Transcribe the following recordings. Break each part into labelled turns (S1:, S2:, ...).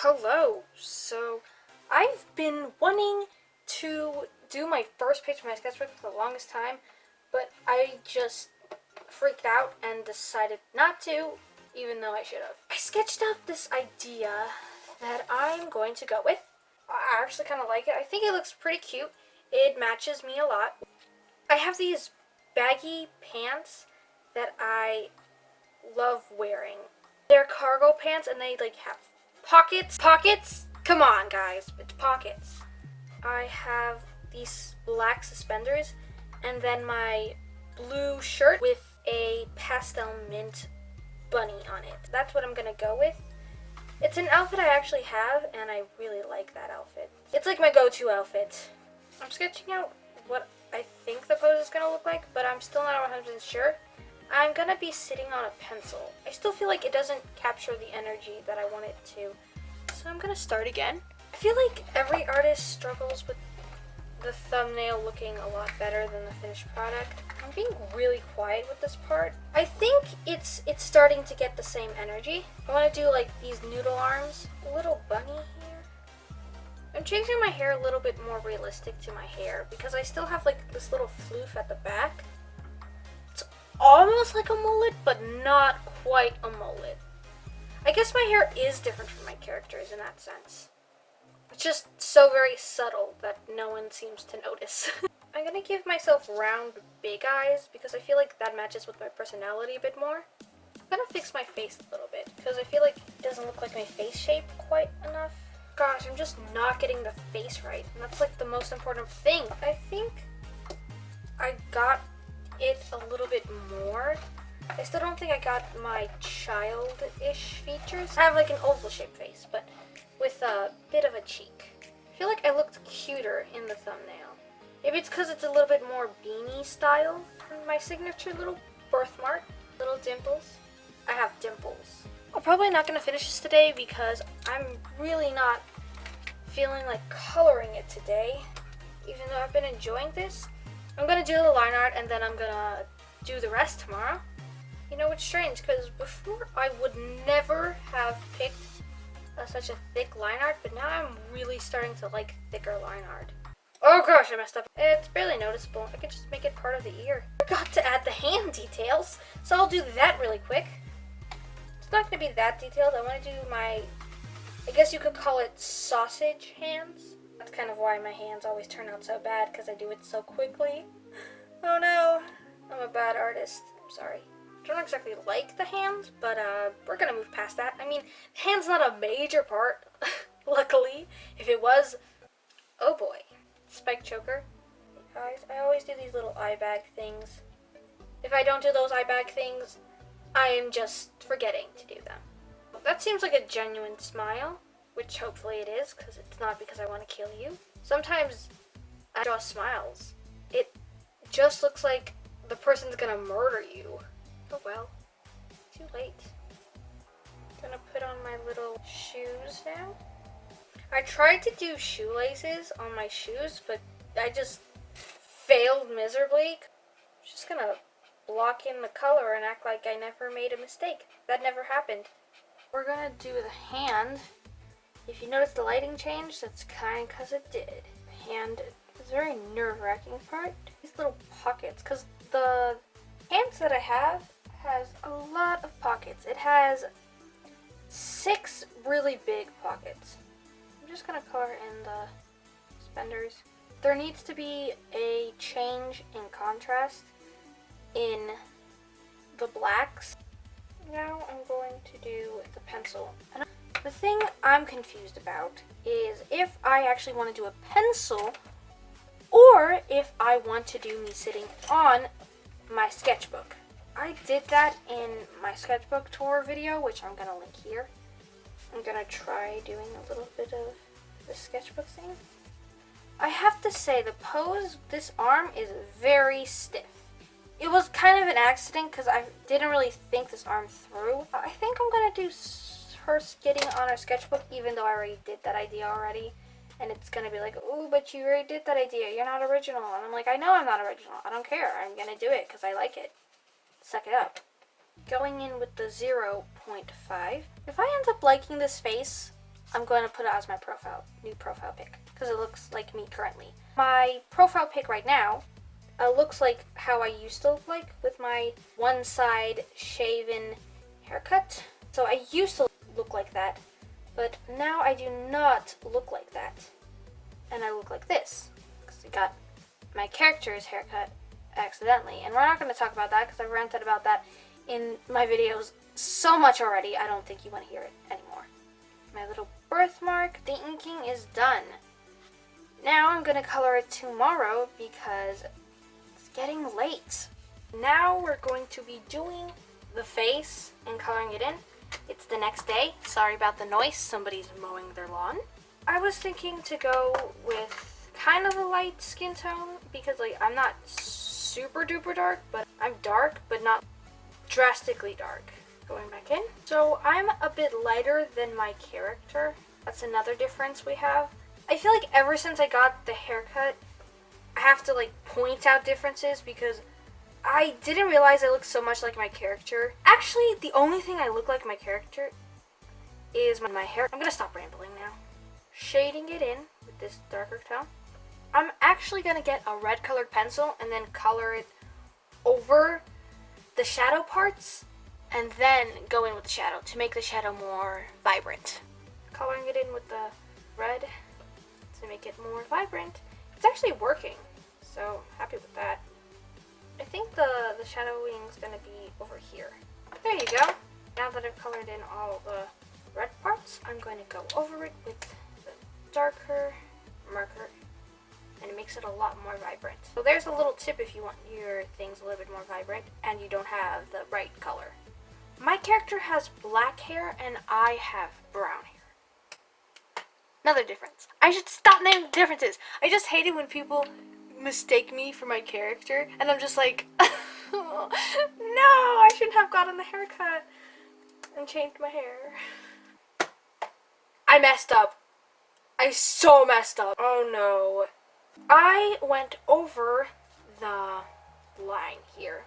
S1: Hello. So, I've been wanting to do my first page of my sketchbook for the longest time, but I just freaked out and decided not to, even though I should have. I sketched out this idea that I'm going to go with. I actually kind of like it. I think it looks pretty cute. It matches me a lot. I have these baggy pants that I love wearing. They're cargo pants and they have pockets. Come on, guys, it's pockets. I have these black suspenders and then my blue shirt with a pastel mint bunny on it. That's what I'm gonna go with. It's an outfit I actually have and I really like that outfit. It's like my go-to outfit. I'm sketching out what I think the pose is gonna look like, but I'm still not 100% sure. I'm gonna be sitting on a pencil. I still feel like it doesn't capture the energy that I want it to. So I'm gonna start again. I feel like every artist struggles with the thumbnail looking a lot better than the finished product. I'm being really quiet with this part. I think it's starting to get the same energy. I wanna do like these noodle arms. A little bunny here. I'm changing my hair a little bit more realistic to my hair because I still have like this little floof at the back. It's almost like a mullet, but not quite a mullet. I guess my hair is different from my characters in that sense. It's just so very subtle that no one seems to notice. I'm gonna give myself round, big eyes because I feel like that matches with my personality a bit more. I'm gonna fix my face a little bit because I feel like it doesn't look like my face shape quite enough. Gosh, I'm just not getting the face right, and that's like the most important thing. I think I got it a little bit more. I still don't think I got my childish features. I have like an oval shaped face, but with a bit of a cheek. I feel like I looked cuter in the thumbnail. Maybe it's because it's a little bit more beanie style. And my signature little birthmark, little dimples. I have dimples. I'm probably not going to finish this today because I'm really not feeling like coloring it today. Even though I've been enjoying this. I'm going to do the line art and then I'm going to do the rest tomorrow. You know, it's strange because before I would never have picked such a thick line art, but now I'm really starting to like thicker line art. Oh gosh, I messed up. It's barely noticeable. I could just make it part of the ear. I forgot to add the hand details, so I'll do that really quick. It's not going to be that detailed. I want to do my, I guess you could call it sausage hands. That's kind of why my hands always turn out so bad, because I do it so quickly. Oh no, I'm a bad artist. I'm sorry. I don't exactly like the hands, but we're gonna move past that. I mean, the hand's not a major part, luckily. If it was, oh boy. Spike choker. Guys, I always do these little eye bag things. If I don't do those eye bag things, I am just forgetting to do them. That seems like a genuine smile, which hopefully it is, because it's not because I want to kill you. Sometimes I draw smiles. It just looks like the person's gonna murder you. Oh well, too late. Gonna put on my little shoes now. I tried to do shoelaces on my shoes, but I just failed miserably. I'm just gonna block in the color and act like I never made a mistake. That never happened. We're gonna do the hand. If you notice the lighting change, that's kind of because it did. The hand is a very nerve-wracking part. These little pockets, because the hands that I have has a lot of pockets. It has 6 really big pockets. I'm just gonna color in the suspenders. There needs to be a change in contrast in the blacks. Now I'm going to do the pencil. And the thing I'm confused about is if I actually want to do a pencil or if I want to do me sitting on my sketchbook. I did that in my sketchbook tour video, which I'm gonna link here. I'm gonna try doing a little bit of the sketchbook thing. I have to say the pose, this arm is very stiff. It was kind of an accident because I didn't really think this arm through. I think I'm gonna do her getting on her sketchbook even though I already did that idea already. And it's gonna be like, oh, but you already did that idea. You're not original. And I'm like, I know I'm not original. I don't care. I'm gonna do it because I like it. Suck it up. Going in with the 0.5. If I end up liking this face, I'm going to put it as my new profile pic, because it looks like me currently. My profile pic right now looks like how I used to look like, with my one side shaven haircut. So I used to look like that, but now I do not look like that. And I look like this, because I got my character's haircut accidentally. And we're not going to talk about that, because I've ranted about that in my videos so much already. I don't think you want to hear it anymore. My little birthmark, the inking is done. Now I'm going to color it tomorrow because it's getting late. Now we're going to be doing the face and coloring it in. It's the next day. Sorry about the noise. Somebody's mowing their lawn. I was thinking to go with kind of a light skin tone because like I'm not super duper dark, but I'm dark, but not drastically dark. Going back in. So I'm a bit lighter than my character. That's another difference we have. I feel like ever since I got the haircut, I have to like point out differences because I didn't realize I looked so much like my character. Actually, the only thing I look like my character is my hair. I'm gonna stop rambling now. Shading it in with this darker tone. I'm actually gonna get a red colored pencil and then color it over the shadow parts and then go in with the shadow to make the shadow more vibrant. Coloring it in with the red to make it more vibrant. It's actually working, so happy with that. I think the shadowing is going to be over here. There you go. Now that I've colored in all the red parts, I'm going to go over it with the darker marker, and it makes it a lot more vibrant. So there's a little tip if you want your things a little bit more vibrant and you don't have the right color. My character has black hair and I have brown hair. Another difference. I should stop naming differences. I just hate it when people mistake me for my character and I'm just like, no, I shouldn't have gotten the haircut and changed my hair. I messed up. I so messed up. Oh no. I went over the line here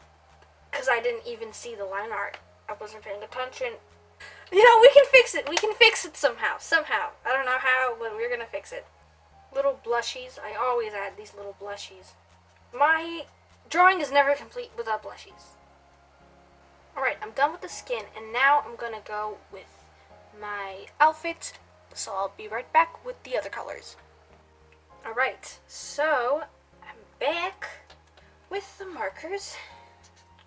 S1: because I didn't even see the line art. I wasn't paying attention. You know, we can fix it. We can fix it somehow. Somehow. I don't know how, but we're gonna fix it. Little blushies. I always add these little blushies. My drawing is never complete without blushies. Alright, I'm done with the skin, and now I'm gonna go with my outfit. So I'll be right back with the other colors. Alright, so I'm back with the markers.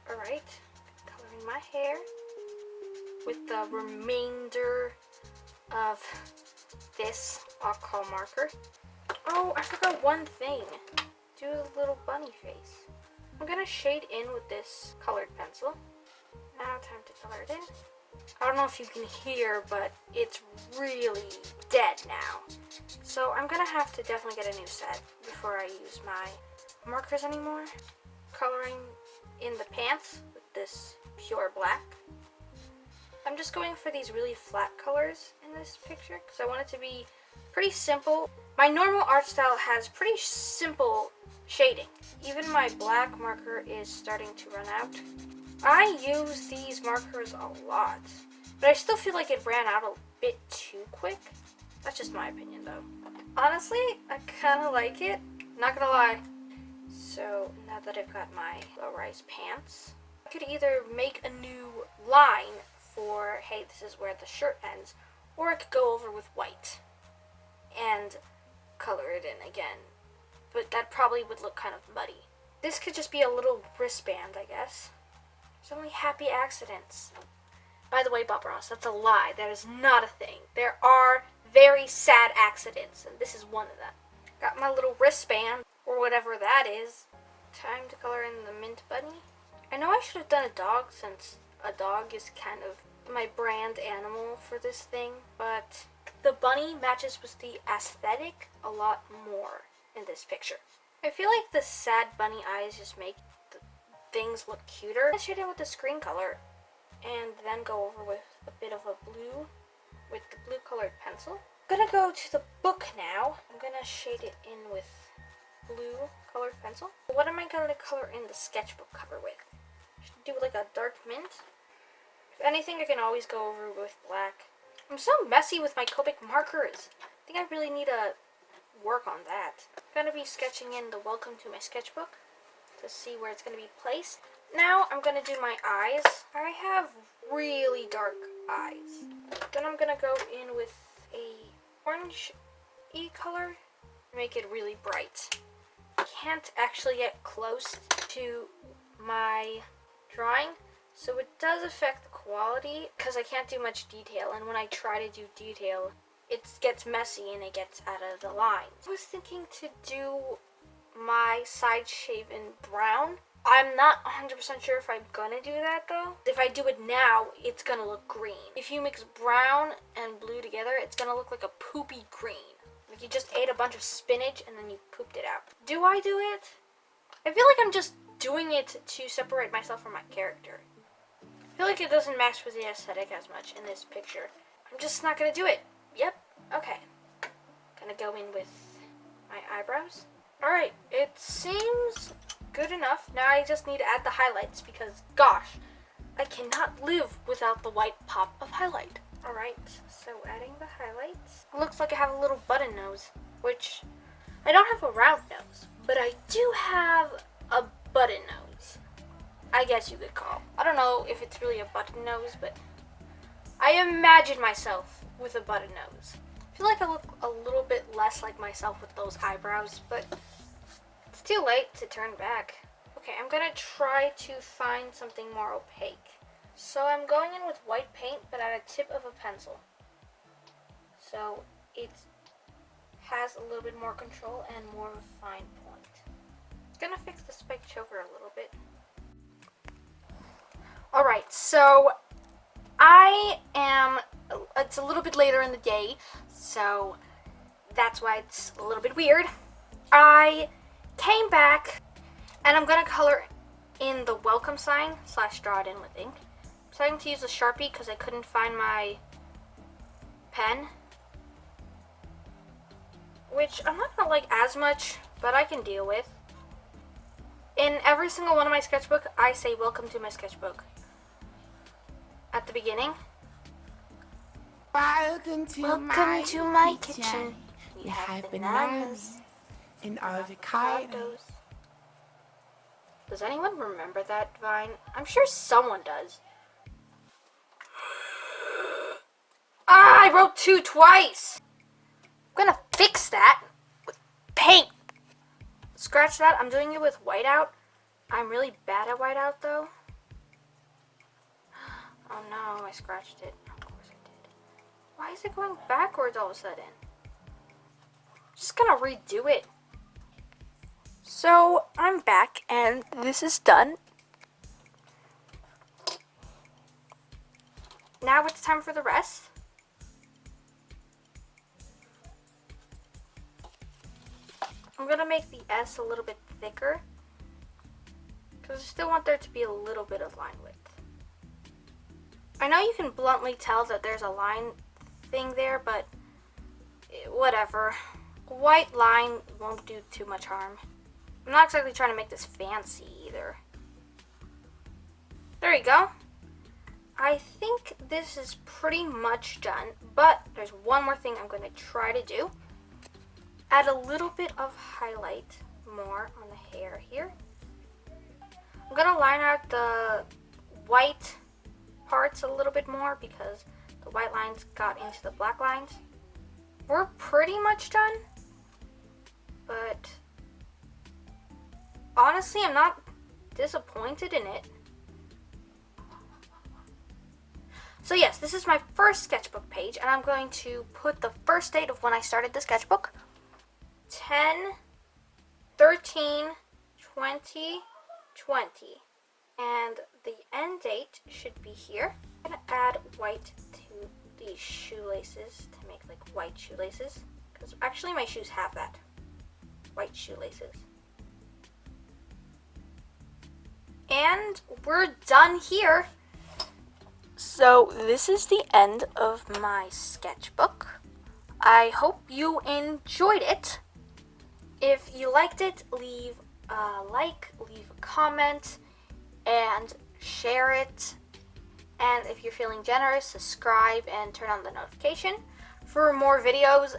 S1: Alright, coloring my hair with the remainder of this I'll call marker. Oh, I forgot one thing. Do a little bunny face. I'm gonna shade in with this colored pencil. Now time to color it in. I don't know if you can hear, but it's really dead now. So I'm gonna have to definitely get a new set before I use my markers anymore. Coloring in the pants with this pure black. I'm just going for these really flat colors in this picture because I want it to be pretty simple. My normal art style has pretty simple shading. Even my black marker is starting to run out. I use these markers a lot, but I still feel like it ran out a bit too quick. That's just my opinion though. Honestly, I kind of like it, not gonna lie. So now that I've got my low-rise pants, I could either make a new line for, hey, this is where the shirt ends, or I could go over with white and color it in again, but that probably would look kind of muddy. This could just be a little wristband, I guess. There's only happy accidents. By the way, Bob Ross, that's a lie. That is not a thing. There are very sad accidents, and this is one of them. Got my little wristband, or whatever that is. Time to color in the mint bunny. I know I should have done a dog, since a dog is kind of my brand animal for this thing, but the bunny matches with the aesthetic a lot more in this picture. I feel like the sad bunny eyes just make the things look cuter. I shade in with the screen color and then go over with a bit of a blue with the blue colored pencil. I'm gonna go to the book now. I'm gonna shade it in with blue colored pencil. What am I gonna color in the sketchbook cover with? I should do like a dark mint. If anything, I can always go over with black. I'm so messy with my Copic markers. I think I really need to work on that. I'm going to be sketching in the welcome to my sketchbook to see where it's going to be placed. Now I'm going to do my eyes. I have really dark eyes. Then I'm going to go in with a orange-y color and make it really bright. I can't actually get close to my drawing, so it does affect the quality because I can't do much detail, and when I try to do detail, it gets messy and it gets out of the lines. I was thinking to do my side shave in brown. I'm not 100% sure if I'm gonna do that though. If I do it now, it's gonna look green. If you mix brown and blue together, it's gonna look like a poopy green. Like you just ate a bunch of spinach and then you pooped it out. Do I do it? I feel like I'm just doing it to separate myself from my character. I feel like it doesn't match with the aesthetic as much in this picture. I'm just not gonna do it. Yep, okay. Gonna go in with my eyebrows. Alright, it seems good enough. Now I just need to add the highlights because, gosh, I cannot live without the white pop of highlight. Alright, so adding the highlights. It looks like I have a little button nose, which I don't have a round nose, but I do have a button nose, I guess you could call. I don't know if it's really a button nose, but I imagine myself with a button nose. I feel like I look a little bit less like myself with those eyebrows, but it's too late to turn back. Okay, I'm gonna try to find something more opaque. So I'm going in with white paint, but at a tip of a pencil. So it has a little bit more control and more of a fine point. I'm gonna fix the spike choker a little bit. Alright, so it's a little bit later in the day, so that's why it's a little bit weird. I came back, and I'm gonna color in the welcome sign / draw it in with ink. I'm deciding to use a Sharpie because I couldn't find my pen, which I'm not gonna like as much, but I can deal with. In every single one of my sketchbook, I say welcome to my sketchbook at the beginning.
S2: Welcome to my kitchen.
S1: We have bananas
S2: and avocados.
S1: Does anyone remember that vine? I'm sure someone does. I wrote 2 twice. I'm gonna fix that with paint. Scratch that. I'm doing it with whiteout. I'm really bad at whiteout though. Oh no, I scratched it. Of course I did. Why is it going backwards all of a sudden? Just gonna redo it. So I'm back and this is done. Now it's time for the rest. I'm gonna make the S a little bit thicker because I still want there to be a little bit of line width. I know you can bluntly tell that there's a line thing there, but whatever. White line won't do too much harm. I'm not exactly trying to make this fancy either. There you go. I think this is pretty much done, but there's one more thing I'm going to try to do. Add a little bit of highlight more on the hair here. I'm going to line out the white parts a little bit more because the white lines got into the black lines. We're pretty much done, but honestly, I'm not disappointed in it. So yes, this is my first sketchbook page, and I'm going to put the first date of when I started the sketchbook. 10/13/2020, and the end date should be here. I'm gonna add white to these shoelaces to make like white shoelaces, because actually my shoes have that, white shoelaces. And we're done here. So this is the end of my sketchbook. I hope you enjoyed it. If you liked it, leave a like, leave a comment, and share it. And if you're feeling generous, subscribe and turn on the notification for more videos.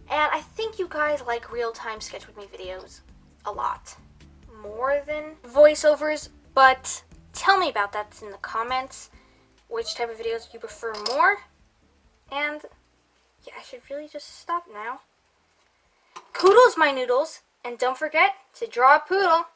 S1: And I think you guys like real-time sketch with me videos a lot. More than voiceovers, but tell me about that in the comments. Which type of videos you prefer more. And yeah, I should really just stop now. Kudos, my noodles. And don't forget to draw a poodle.